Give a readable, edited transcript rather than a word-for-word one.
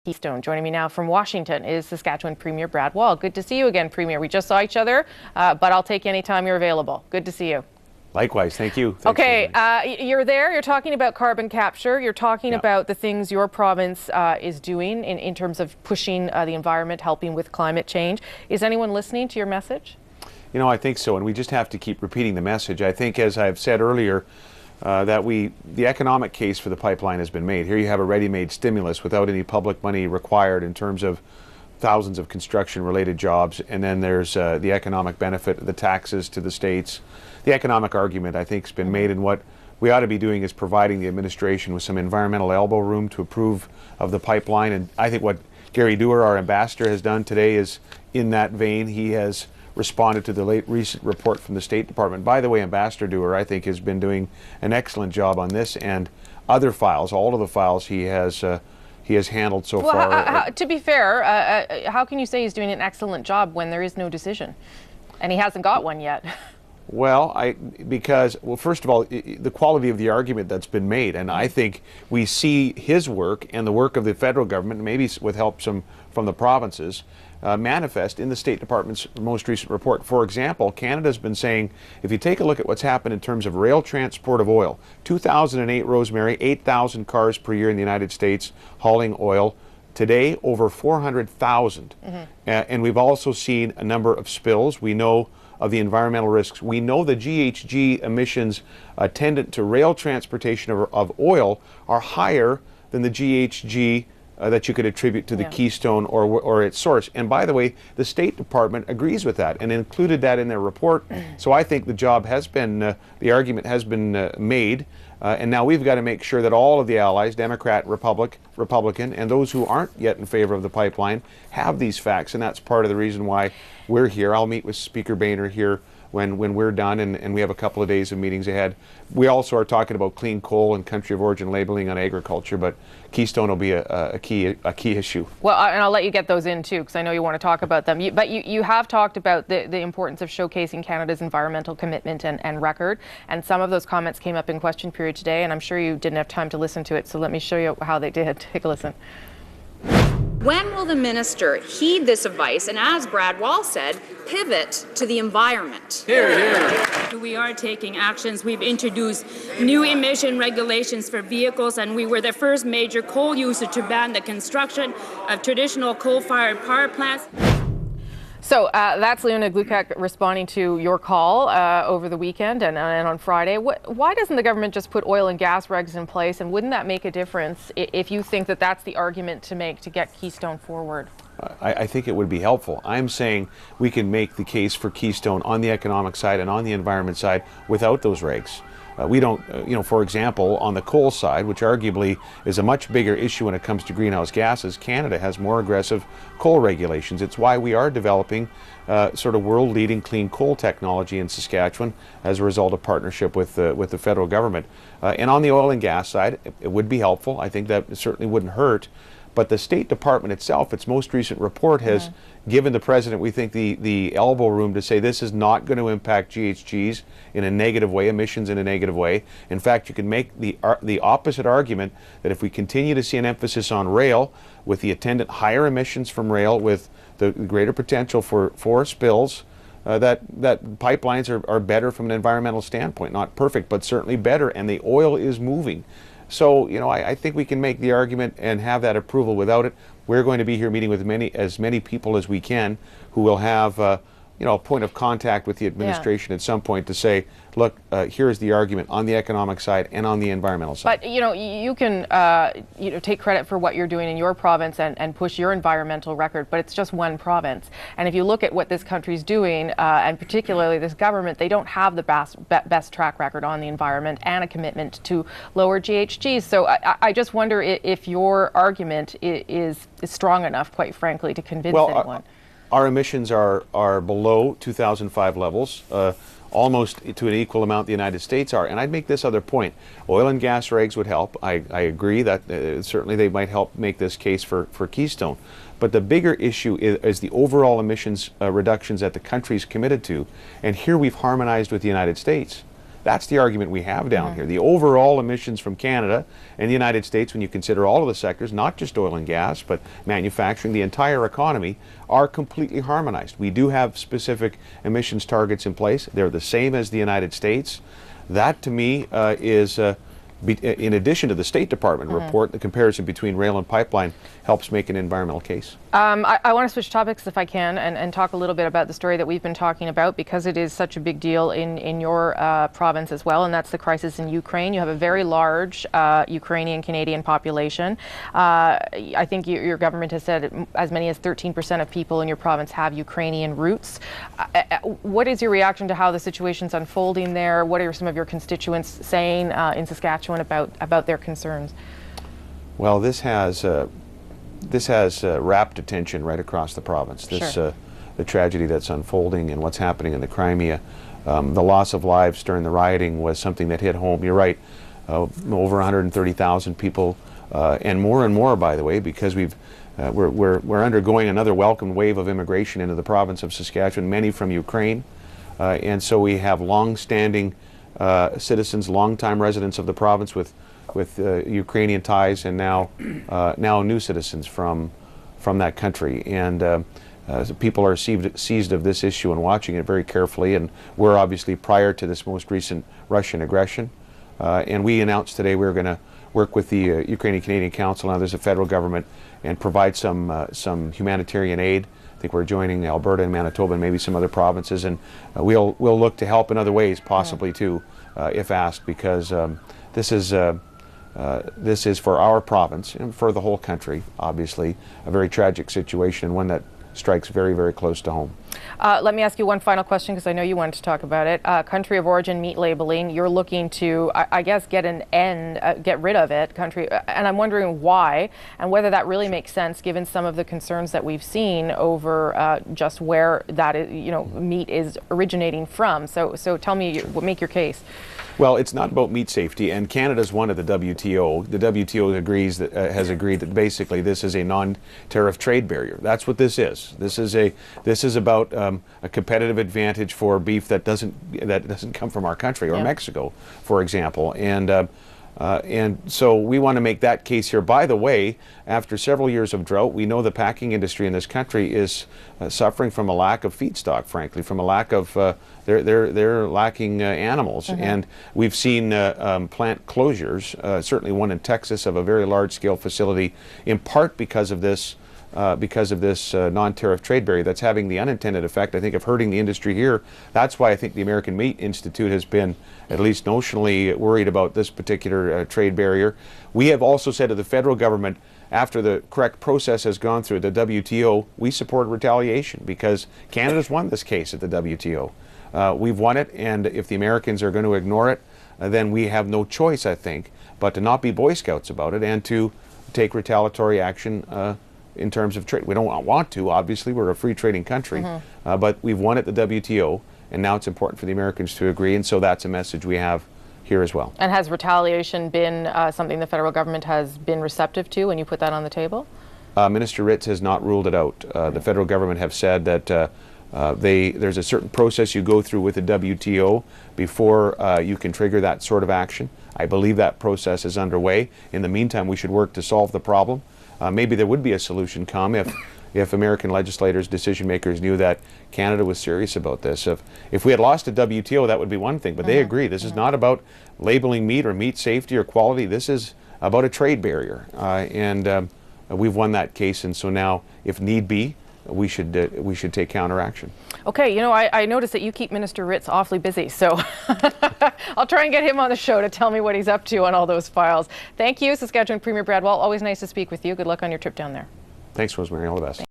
Keystone. Joining me now from Washington is Saskatchewan Premier Brad Wall. Good to see you again, Premier. We just saw each other, but I'll take you anytime you're available. Good to see you. Likewise, thank you. Thanks you're there, you're talking about carbon capture, you're talking about the things your province is doing in terms of pushing the environment, helping with climate change. Is anyone listening to your message? You know, I think so, and we just have to keep repeating the message. I think, as I've said earlier, that the economic case for the pipeline has been made. Here you have a ready-made stimulus without any public money required in terms of thousands of construction-related jobs, and then there's the economic benefit, the taxes to the states. The economic argument, I think, has been made, and what we ought to be doing is providing the administration with some environmental elbow room to approve of the pipeline. And I think what Gary Dewar, our ambassador, has done today is in that vein. He has responded to the recent report from the State Department. By the way, Ambassador Dewar, I think, has been doing an excellent job on this and other files. All of the files he has handled so far. To be fair, how can you say he's doing an excellent job when there is no decision, and he hasn't got one yet? Well, first of all, the quality of the argument that's been made, and I think we see his work and the work of the federal government, maybe with help from the provinces, manifest in the State Department's most recent report. For example, Canada's been saying, if you take a look at what's happened in terms of rail transport of oil, 2008, Rosemary, 8,000 cars per year in the United States hauling oil. Today, over 400,000. And we've also seen a number of spills. We know of the environmental risks. We know the GHG emissions attendant to rail transportation of oil are higher than the GHG that you could attribute to the Keystone or its source. And by the way, the State Department agrees with that and included that in their report. So I think the job has been, the argument has been made. And now we've got to make sure that all of the allies, Democrat, Republican, and those who aren't yet in favor of the pipeline have these facts. And that's part of the reason why we're here. I'll meet with Speaker Boehner here when we're done, and we have a couple of days of meetings ahead. We also are talking about clean coal and country of origin labeling on agriculture, but Keystone will be a key issue. Well, and I'll let you get those in too, because I know you want to talk about them. But you have talked about the importance of showcasing Canada's environmental commitment and record, and some of those comments came up in question period today, and I'm sure you didn't have time to listen to it, so let me show you how they did. Take a listen. When will the minister heed this advice and, as Brad Wall said, pivot to the environment? Here, here. We are taking actions. We've introduced new emission regulations for vehicles, and we were the first major coal user to ban the construction of traditional coal-fired power plants. So that's Leonid Glukak responding to your call over the weekend and on Friday. Why doesn't the government just put oil and gas regs in place? And wouldn't that make a difference if you think that that's the argument to make to get Keystone forward? I think it would be helpful. I'm saying we can make the case for Keystone on the economic side and on the environment side without those regs. We don't, for example, on the coal side, which arguably is a much bigger issue when it comes to greenhouse gases, Canada has more aggressive coal regulations. It's why we are developing sort of world-leading clean coal technology in Saskatchewan as a result of partnership with the federal government. And on the oil and gas side, it would be helpful. I think that certainly wouldn't hurt. But the State Department itself, its most recent report, has given the President, we think, the elbow room to say this is not going to impact GHGs in a negative way, emissions in a negative way. In fact, you can make the opposite argument that if we continue to see an emphasis on rail, with the attendant higher emissions from rail, with the greater potential for spills, that pipelines are better from an environmental standpoint. Not perfect, but certainly better, and the oil is moving. So, I think we can make the argument and have that approval without it. We're going to be here meeting with as many people as we can who will have, a point of contact with the administration at some point to say, look, here's the argument on the economic side and on the environmental side. But, you can, take credit for what you're doing in your province and push your environmental record, but it's just one province. And if you look at what this country's doing, and particularly this government, they don't have the best track record on the environment and a commitment to lower GHGs. So I just wonder if your argument is strong enough, quite frankly, to convince anyone. Our emissions are below 2005 levels, almost to an equal amount the United States are. And I'd make this other point. Oil and gas regs would help. I agree that certainly they might help make this case for Keystone. But the bigger issue is the overall emissions reductions that the country's committed to. And here we've harmonized with the United States. That's the argument we have down here. The overall emissions from Canada and the United States, when you consider all of the sectors, not just oil and gas, but manufacturing, the entire economy, are completely harmonized. We do have specific emissions targets in place. They're the same as the United States. That, to me, is in addition to the State Department report, the comparison between rail and pipeline helps make an environmental case. I want to switch topics if I can and talk a little bit about the story that we've been talking about, because it is such a big deal in your province as well, and that's the crisis in Ukraine. You have a very large Ukrainian-Canadian population. I think your government has said as many as 13% of people in your province have Ukrainian roots. What is your reaction to how the situation's unfolding there? What are some of your constituents saying in Saskatchewan about their concerns? Well, this has rapt attention right across the province. The tragedy that's unfolding and what's happening in the Crimea, the loss of lives during the rioting was something that hit home. You're right, over 130,000 people, and more, by the way, because we're undergoing another welcome wave of immigration into the province of Saskatchewan, many from Ukraine, and so we have long-standing citizens, long-time residents of the province with Ukrainian ties, and now new citizens from that country. And people are seized of this issue and watching it very carefully. And we're obviously prior to this most recent Russian aggression. And we announced today we're going to work with the Ukrainian-Canadian Council and others, the federal government, and provide some humanitarian aid. I think we're joining Alberta and Manitoba and maybe some other provinces, and we'll look to help in other ways, possibly too, if asked, because this is for our province and for the whole country, obviously, a very tragic situation, and one that strikes very, very close to home. Let me ask you one final question, because I know you wanted to talk about it. Country of origin meat labeling, you're looking to, I guess, get rid of it, and I'm wondering why, and whether that really makes sense given some of the concerns that we've seen over just where that is, meat is originating from. So tell me, make your case. Well, it's not about meat safety, and Canada's one of the WTO. The WTO has agreed that basically this is a non-tariff trade barrier. That's what this is. This is about a competitive advantage for beef that doesn't come from our country or Mexico, for example. And so we want to make that case here. By the way, after several years of drought, we know the packing industry in this country is suffering from a lack of feedstock, frankly, from a lack of, they're lacking animals. And we've seen plant closures, certainly one in Texas of a very large-scale facility, in part because of this non-tariff trade barrier that's having the unintended effect, I think, of hurting the industry here. That's why I think the American Meat Institute has been, at least notionally, worried about this particular trade barrier. We have also said to the federal government, after the correct process has gone through the WTO, we support retaliation, because Canada's won this case at the WTO. We've won it, and if the Americans are going to ignore it, then we have no choice, I think, but to not be Boy Scouts about it and to take retaliatory action in terms of trade. We don't want to, obviously, we're a free trading country, but we've won at the WTO, and now it's important for the Americans to agree, and so that's a message we have here as well. And has retaliation been something the federal government has been receptive to when you put that on the table? Minister Ritz has not ruled it out. The federal government have said that there's a certain process you go through with the WTO before you can trigger that sort of action. I believe that process is underway. In the meantime, we should work to solve the problem. Maybe there would be a solution come if American legislators, decision makers knew that Canada was serious about this. If we had lost the WTO, that would be one thing, but they agree. This is not about labeling meat or meat safety or quality. This is about a trade barrier, and we've won that case, and so now, if need be, we should take counteraction. Okay, I noticed that you keep Minister Ritz awfully busy, so I'll try and get him on the show to tell me what he's up to on all those files. Thank you, Saskatchewan Premier Brad Wall. Always nice to speak with you. Good luck on your trip down there. Thanks, Rosemary. All the best.